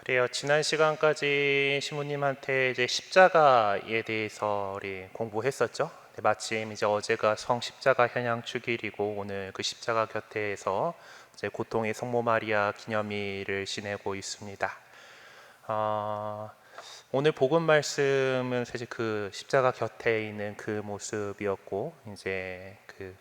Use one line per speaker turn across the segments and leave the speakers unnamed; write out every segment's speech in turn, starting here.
그래요. 지난 시간까지 시모님한테 이제 십자가에 대해서 우리 공부했었죠. 네, 마침 이제 어제가 성십자가 현양 축일이고 오늘 그 십자가 곁에서 이제 고통의 성모 마리아 기념일을 지내고 있습니다. 어, 오늘 복음 말씀은 사실 그 십자가 곁에 있는 그 모습이었고 이제 그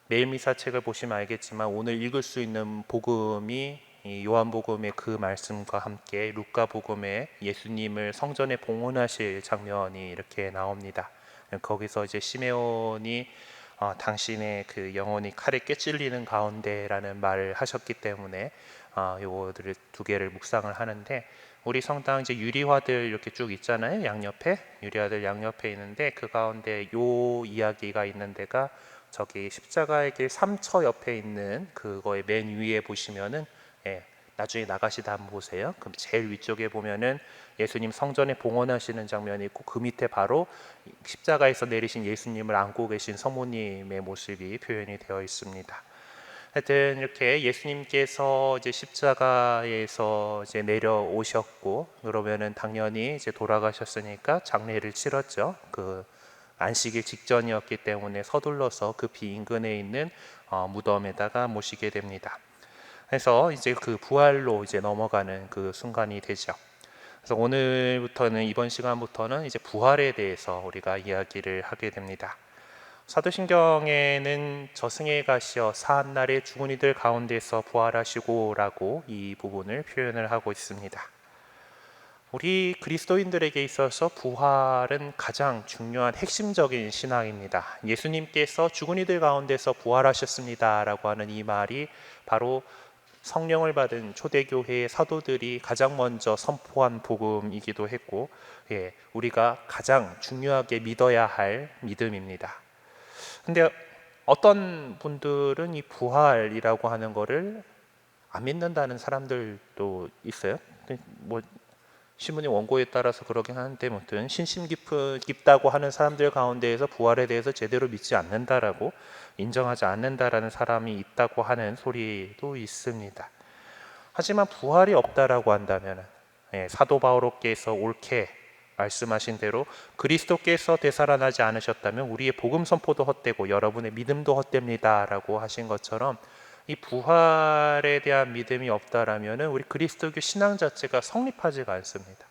매일 미사책을 보시면 알겠지만 오늘 읽을 수 있는 복음이 이 요한복음의 그 말씀과 함께 루카복음에 예수님을 성전에 봉헌하실 장면이 이렇게 나옵니다. 거기서 이제 시메온이 당신의 그 영혼이 칼에 꿰찔리는 가운데라는 말을 하셨기 때문에 요거들을 두 개를 묵상을 하는데, 우리 성당 이제 유리화들 이렇게 쭉 있잖아요. 양옆에 유리화들 양옆에 있는데 그 가운데 요 이야기가 있는 데가 저기 십자가의 길 3처 옆에 있는 그거의 맨 위에 보시면은, 나중에 나가시다 한번 보세요. 그럼 제일 위쪽에 보면은 예수님 성전에 봉헌하시는 장면이 있고 그 밑에 바로 십자가에서 내리신 예수님을 안고 계신 성모님의 모습이 표현이 되어 있습니다. 하여튼 이렇게 예수님께서 이제 십자가에서 이제 내려오셨고 그러면은 당연히 이제 돌아가셨으니까 장례를 치렀죠. 그 안식일 직전이었기 때문에 서둘러서 그 비인근에 있는 무덤에다가 모시게 됩니다. 그래서 이제 그 부활로 이제 넘어가는 그 순간이 되죠. 그래서 오늘부터는 이번 시간부터는 이제 부활에 대해서 우리가 이야기를 하게 됩니다. 사도신경에는 저승에 가시어 사한날에 죽은 이들 가운데서 부활하시고라고 이 부분을 표현을 하고 있습니다. 우리 그리스도인들에게 있어서 부활은 가장 중요한 핵심적인 신앙입니다. 예수님께서 죽은 이들 가운데서 부활하셨습니다 라고 하는 이 말이 바로 성령을 받은 초대교회의 사도들이 가장 먼저 선포한 복음이기도 했고, 우리가 가장 중요하게 믿어야 할 믿음입니다. 근데 어떤 분들은 이 부활이라고 하는 거를 안 믿는다는 사람들도 있어요. 뭐 신문의 원고에 따라서 그러긴 하는데, 아무튼 신심 깊다고 하는 사람들 가운데에서 부활에 대해서 제대로 믿지 않는다라고, 인정하지 않는다라는 사람이 있다고 하는 소리도 있습니다. 하지만 부활이 없다라고 한다면, 사도 바오로께서 옳게 말씀하신 대로 그리스도께서 되살아나지 않으셨다면 우리의 복음 선포도 헛되고 여러분의 믿음도 헛됩니다라고 하신 것처럼, 이 부활에 대한 믿음이 없다라면 우리 그리스도교 신앙 자체가 성립하지가 않습니다.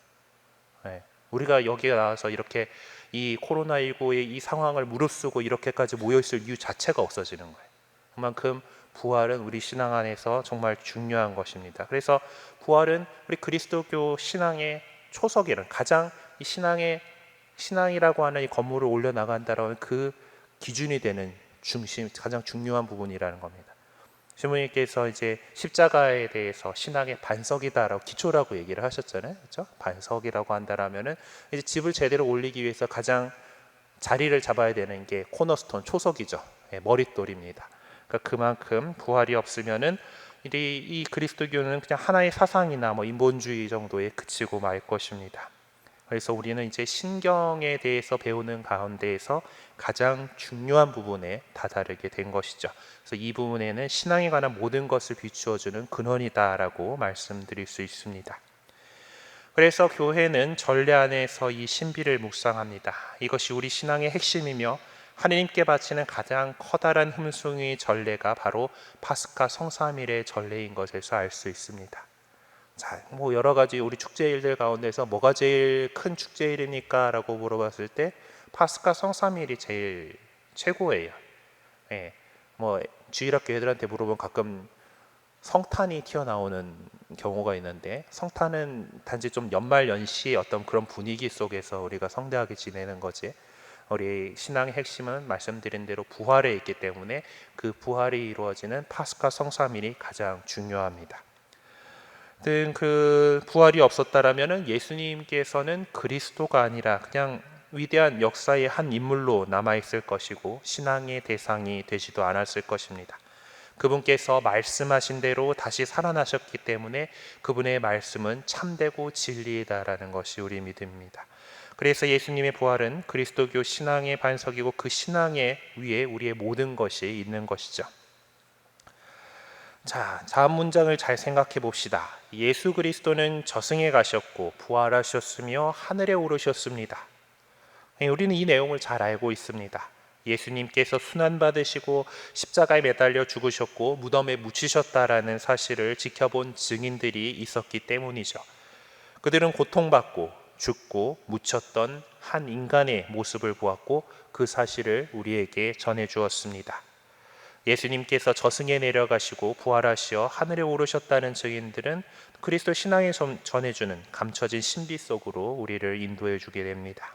우리가 여기에 나와서 이렇게 이 코로나19의 이 상황을 무릅쓰고 이렇게까지 모여있을 이유 자체가 없어지는 거예요. 그만큼 부활은 우리 신앙 안에서 정말 중요한 것입니다. 그래서 부활은 우리 그리스도교 신앙의 초석이라는, 가장 이 신앙이라고 하는 이 건물을 올려나간다라는 그 기준이 되는 중심, 가장 중요한 부분이라는 겁니다. 시모님께서 이제 십자가에 대해서 신앙의 반석이다라고, 기초라고 얘기를 하셨잖아요. 그렇죠? 반석이라고 한다라면은 이제 집을 제대로 올리기 위해서 가장 자리를 잡아야 되는 게 코너스톤, 초석이죠. 머릿돌입니다. 그러니까 그만큼 부활이 없으면은 이 그리스도교는 그냥 하나의 사상이나 뭐 인본주의 정도에 그치고 말 것입니다. 그래서 우리는 이제 신경에 대해서 배우는 가운데에서 가장 중요한 부분에 다다르게 된 것이죠. 그래서 이 부분에는 신앙에 관한 모든 것을 비추어주는 근원이다라고 말씀드릴 수 있습니다. 그래서 교회는 전례 안에서 이 신비를 묵상합니다. 이것이 우리 신앙의 핵심이며 하느님께 바치는 가장 커다란 흠숭의 전례가 바로 파스카 성삼일의 전례인 것에서 알 수 있습니다. 자, 뭐 여러 가지 우리 축제일들 가운데서 뭐가 제일 큰 축제일입니까? 라고 물어봤을 때 파스카 성삼일이 제일 최고예요. 뭐 주일학교 애들한테 물어보면 가끔 성탄이 튀어나오는 경우가 있는데, 성탄은 단지 좀 연말 연시 어떤 그런 분위기 속에서 우리가 성대하게 지내는 거지, 우리 신앙의 핵심은 말씀드린 대로 부활에 있기 때문에 그 부활이 이루어지는 파스카 성삼일이 가장 중요합니다. 그 부활이 없었다라면 예수님께서는 그리스도가 아니라 그냥 위대한 역사의 한 인물로 남아있을 것이고 신앙의 대상이 되지도 않았을 것입니다. 그분께서 말씀하신 대로 다시 살아나셨기 때문에 그분의 말씀은 참되고 진리이다라는 것이 우리 믿음입니다. 그래서 예수님의 부활은 그리스도교 신앙의 반석이고 그 신앙의 위에 우리의 모든 것이 있는 것이죠. 자, 다음 문장을 잘 생각해 봅시다. 예수 그리스도는 저승에 가셨고 부활하셨으며 하늘에 오르셨습니다. 우리는 이 내용을 잘 알고 있습니다. 예수님께서 순환받으시고 십자가에 매달려 죽으셨고 무덤에 묻히셨다라는 사실을 지켜본 증인들이 있었기 때문이죠. 그들은 고통받고 죽고 묻혔던 한 인간의 모습을 보았고 그 사실을 우리에게 전해 주었습니다. 예수님께서 저승에 내려가시고 부활하시어 하늘에 오르셨다는 증인들은 그리스도 신앙에 전해주는 감춰진 신비 속으로 우리를 인도해 주게 됩니다.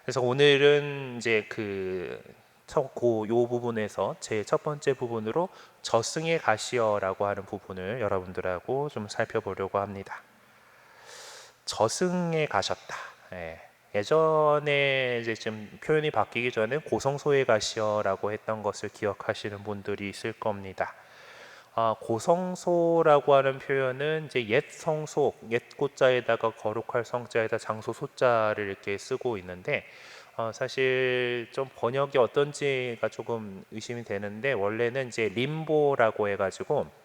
그래서 오늘은 이제 요 부분에서 제 첫 번째 부분으로 저승에 가시어라고 하는 부분을 여러분들하고 좀 살펴보려고 합니다. 저승에 가셨다. 예전에 이제 좀 표현이 바뀌기 전에 고성소에 가시어라고 했던 것을 기억하시는 분들이 있을 겁니다. 고성소라고 하는 표현은 이제 옛 성소, 옛 고자에다가 거룩할 성자에다 장소 소자를 이렇게 쓰고 있는데 사실 좀 번역이 어떤지가 조금 의심이 되는데 원래는 이제 림보라고 해가지고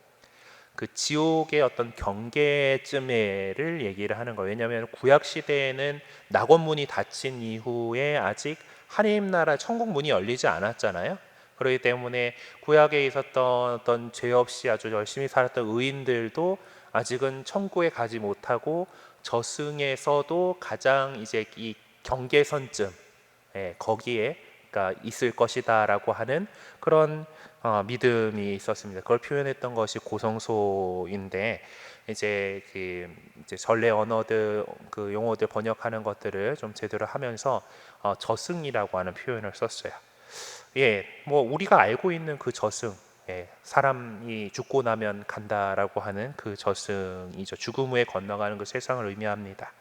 그 지옥의 어떤 경계쯤에를 얘기를 하는 거예요. 왜냐하면 구약 시대에는 낙원문이 닫힌 이후에 아직 하나님 나라 천국 문이 열리지 않았잖아요. 그렇기 때문에 구약에 있었던 어떤 죄 없이 아주 열심히 살았던 의인들도 아직은 천국에 가지 못하고 저승에서도 가장 이제 이 경계선쯤 거기에 그러니까 있을 것이다라고 하는 그런 믿음이 있었습니다. 그걸 표현했던 것이 고성소인데 이제 전래 언어들 그 용어들 번역하는 것들을 좀 제대로 하면서 저승이라고 하는 표현을 썼어요. 뭐 우리가 알고 있는 그 저승, 사람이 죽고 나면 간다라고 하는 그 저승이죠. 죽음 후에 건너가는 그 세상을 의미합니다.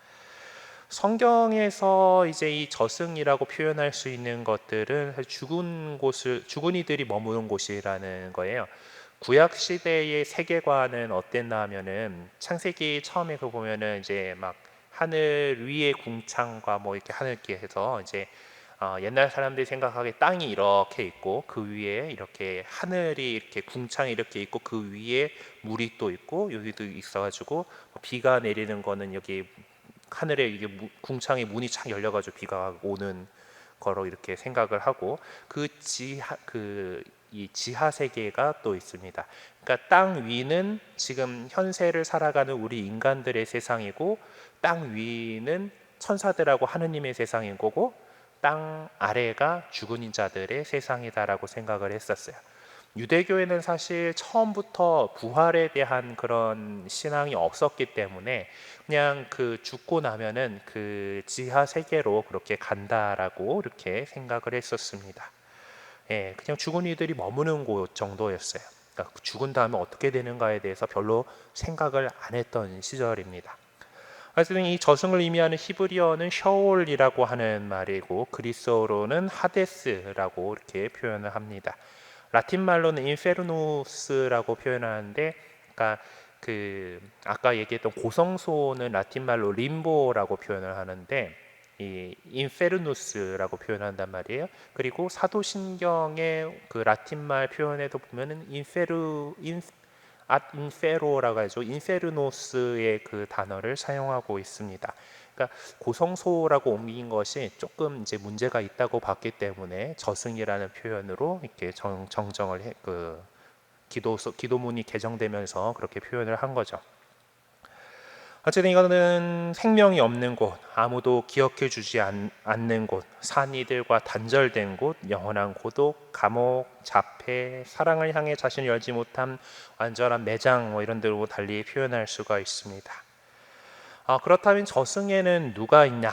성경에서 이제 이 저승이라고 표현할 수 있는 것들은 죽은 이들이 머무는 곳이라는 거예요. 구약 시대의 세계관은 어땠나 하면은 창세기 처음에 그 보면은 이제 막 하늘 위의 궁창과 뭐 이렇게 하늘께 해서 이제 옛날 사람들이 생각하기에 땅이 이렇게 있고 그 위에 이렇게 하늘이 이렇게 궁창이 이렇게 있고 그 위에 물이 또 있고 여기도 있어가지고 비가 내리는 거는 여기 하늘에 이게 궁창에 문이 착 열려가지고 비가 오는 거로 이렇게 생각을 하고 이 지하 세계가 또 있습니다. 그러니까 땅 위는 지금 현세를 살아가는 우리 인간들의 세상이고 땅 위는 천사들하고 하느님의 세상인 거고 땅 아래가 죽은 자들의 세상이다라고 생각을 했었어요. 유대교에는 사실 처음부터 부활에 대한 그런 신앙이 없었기 때문에 그냥 그 죽고 나면은 그 지하 세계로 그렇게 간다라고 이렇게 생각을 했었습니다. 그냥 죽은 이들이 머무는 곳 정도였어요. 그러니까 죽은 다음에 어떻게 되는가에 대해서 별로 생각을 안 했던 시절입니다. 하여튼 이 저승을 의미하는 히브리어는 셔올이라고 하는 말이고 그리스어로는 하데스라고 이렇게 표현을 합니다. 라틴 말로는 인페르노스라고 표현하는데, 그러니까 그 아까 얘기했던 고성소는 라틴 말로 림보라고 표현을 하는데 이 인페르누스라고 표현한단 말이에요. 그리고 사도신경의 그 라틴 말 표현에도 보면은 인페로라고 하죠. 인페르노스의 그 단어를 사용하고 있습니다. 그러니까 고성소라고 옮긴 것이 조금 이제 문제가 있다고 봤기 때문에 저승이라는 표현으로 이렇게 정정을 기도문이 개정되면서 그렇게 표현을 한 거죠. 어쨌든 이거는 생명이 없는 곳, 아무도 기억해 주지 않는 곳, 산이들과 단절된 곳, 영원한 고독, 감옥, 자폐, 사랑을 향해 자신을 열지 못한 완전한 매장 뭐 이런 데로 달리 표현할 수가 있습니다. 그렇다면 저승에는 누가 있냐?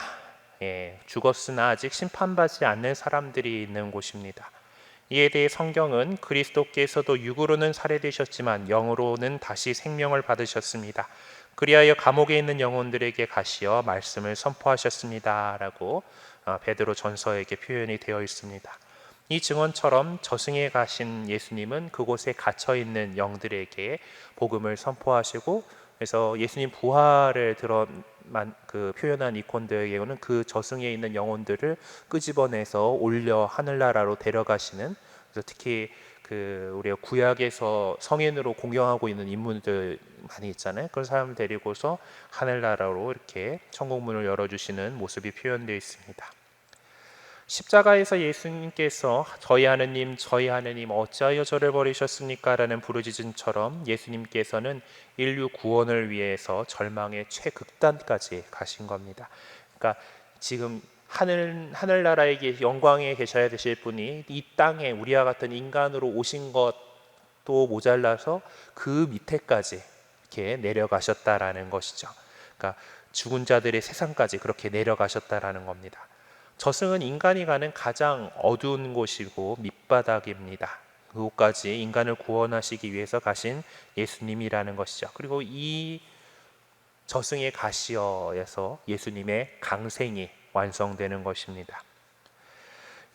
죽었으나 아직 심판받지 않는 사람들이 있는 곳입니다. 이에 대해 성경은 그리스도께서도 육으로는 살해되셨지만 영으로는 다시 생명을 받으셨습니다. 그리하여 감옥에 있는 영혼들에게 가시어 말씀을 선포하셨습니다. 라고 베드로 전서에게 표현이 되어 있습니다. 이 증언처럼 저승에 가신 예수님은 그곳에 갇혀 있는 영들에게 복음을 선포하시고 그래서 예수님 부활을 표현한 이콘들에게는 그 저승에 있는 영혼들을 끄집어내서 올려 하늘나라로 데려가시는 그래서 특히 우리가 구약에서 성인으로 공경하고 있는 인물들 많이 있잖아요. 그런 사람을 데리고서 하늘나라로 이렇게 천국문을 열어주시는 모습이 표현되어 있습니다. 십자가에서 예수님께서 저희 하느님 어찌하여 저를 버리셨습니까? 라는 부르짖음처럼 예수님께서는 인류 구원을 위해서 절망의 최극단까지 가신 겁니다. 그러니까 지금 하늘나라에 영광에 계셔야 되실 분이 이 땅에 우리와 같은 인간으로 오신 것도 모자라서 그 밑에까지 이렇게 내려가셨다라는 것이죠. 그러니까 죽은 자들의 세상까지 그렇게 내려가셨다라는 겁니다. 저승은 인간이 가는 가장 어두운 곳이고 밑바닥입니다. 그곳까지 인간을 구원하시기 위해서 가신 예수님이라는 것이죠. 그리고 이 저승의 가시어에서 예수님의 강생이 완성되는 것입니다.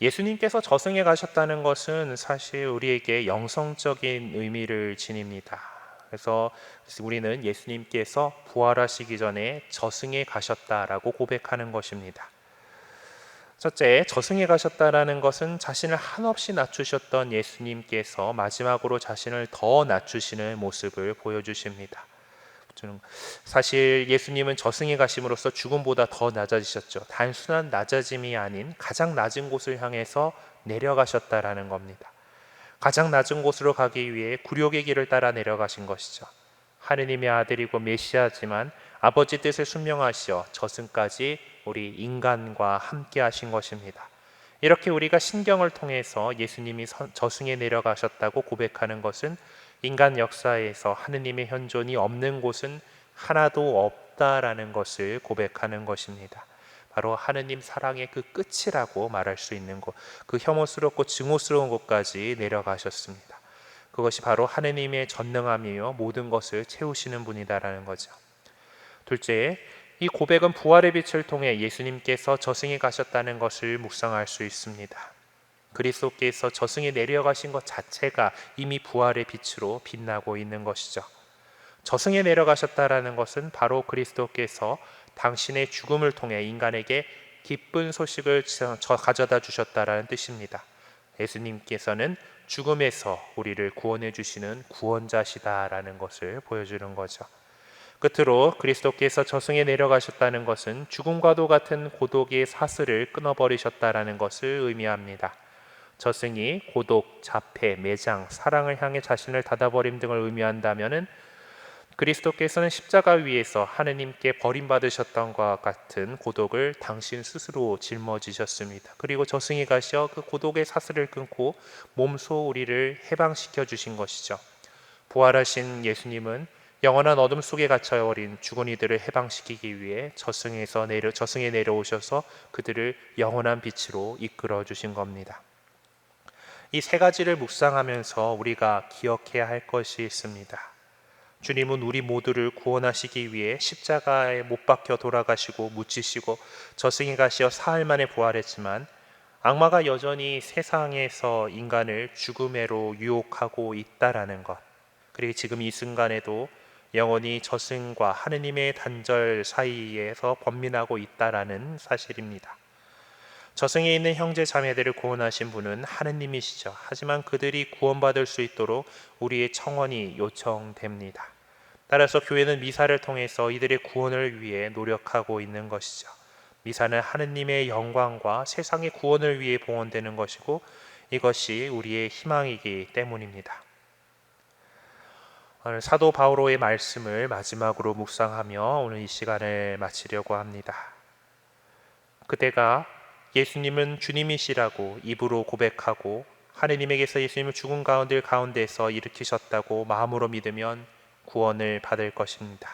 예수님께서 저승에 가셨다는 것은 사실 우리에게 영성적인 의미를 지닙니다. 그래서 우리는 예수님께서 부활하시기 전에 저승에 가셨다라고 고백하는 것입니다. 첫째, 저승에 가셨다라는 것은 자신을 한없이 낮추셨던 예수님께서 마지막으로 자신을 더 낮추시는 모습을 보여주십니다. 사실 예수님은 저승에 가심으로써 죽음보다 더 낮아지셨죠. 단순한 낮아짐이 아닌 가장 낮은 곳을 향해서 내려가셨다라는 겁니다. 가장 낮은 곳으로 가기 위해 굴욕의 길을 따라 내려가신 것이죠. 하느님의 아들이고 메시아지만 아버지 뜻을 순명하시어 저승까지 우리 인간과 함께 하신 것입니다. 이렇게 우리가 신경을 통해서 예수님이 저승에 내려가셨다고 고백하는 것은 인간 역사에서 하느님의 현존이 없는 곳은 하나도 없다라는 것을 고백하는 것입니다. 바로 하느님 사랑의 그 끝이라고 말할 수 있는 곳, 그 혐오스럽고 증오스러운 곳까지 내려가셨습니다. 그것이 바로 하느님의 전능함이며 모든 것을 채우시는 분이다라는 거죠. 둘째, 이 고백은 부활의 빛을 통해 예수님께서 저승에 가셨다는 것을 묵상할 수 있습니다. 그리스도께서 저승에 내려가신 것 자체가 이미 부활의 빛으로 빛나고 있는 것이죠. 저승에 내려가셨다라는 것은 바로 그리스도께서 당신의 죽음을 통해 인간에게 기쁜 소식을 가져다 주셨다라는 뜻입니다. 예수님께서는 죽음에서 우리를 구원해 주시는 구원자시다라는 것을 보여주는 거죠. 끝으로 그리스도께서 저승에 내려가셨다는 것은 죽음과도 같은 고독의 사슬을 끊어버리셨다라는 것을 의미합니다. 저승이 고독, 자폐, 매장, 사랑을 향해 자신을 닫아버림 등을 의미한다면 그리스도께서는 십자가 위에서 하느님께 버림받으셨던 것과 같은 고독을 당신 스스로 짊어지셨습니다. 그리고 저승에 가셔 그 고독의 사슬을 끊고 몸소 우리를 해방시켜 주신 것이죠. 부활하신 예수님은 영원한 어둠 속에 갇혀버린 죽은 이들을 해방시키기 위해 저승에 내려오셔서 그들을 영원한 빛으로 이끌어 주신 겁니다. 이 세 가지를 묵상하면서 우리가 기억해야 할 것이 있습니다. 주님은 우리 모두를 구원하시기 위해 십자가에 못 박혀 돌아가시고 묻히시고 저승에 가시어 사흘 만에 부활했지만 악마가 여전히 세상에서 인간을 죽음으로 유혹하고 있다라는 것, 그리고 지금 이 순간에도 영원히 저승과 하느님의 단절 사이에서 번민하고 있다라는 사실입니다. 저승에 있는 형제 자매들을 구원하신 분은 하느님이시죠. 하지만 그들이 구원받을 수 있도록 우리의 청원이 요청됩니다. 따라서 교회는 미사를 통해서 이들의 구원을 위해 노력하고 있는 것이죠. 미사는 하느님의 영광과 세상의 구원을 위해 봉헌되는 것이고 이것이 우리의 희망이기 때문입니다. 오늘 사도 바오로의 말씀을 마지막으로 묵상하며 오늘 이 시간을 마치려고 합니다. 그대가 예수님은 주님이시라고 입으로 고백하고 하느님에게서 예수님을 죽은 가운데에서 일으키셨다고 마음으로 믿으면 구원을 받을 것입니다.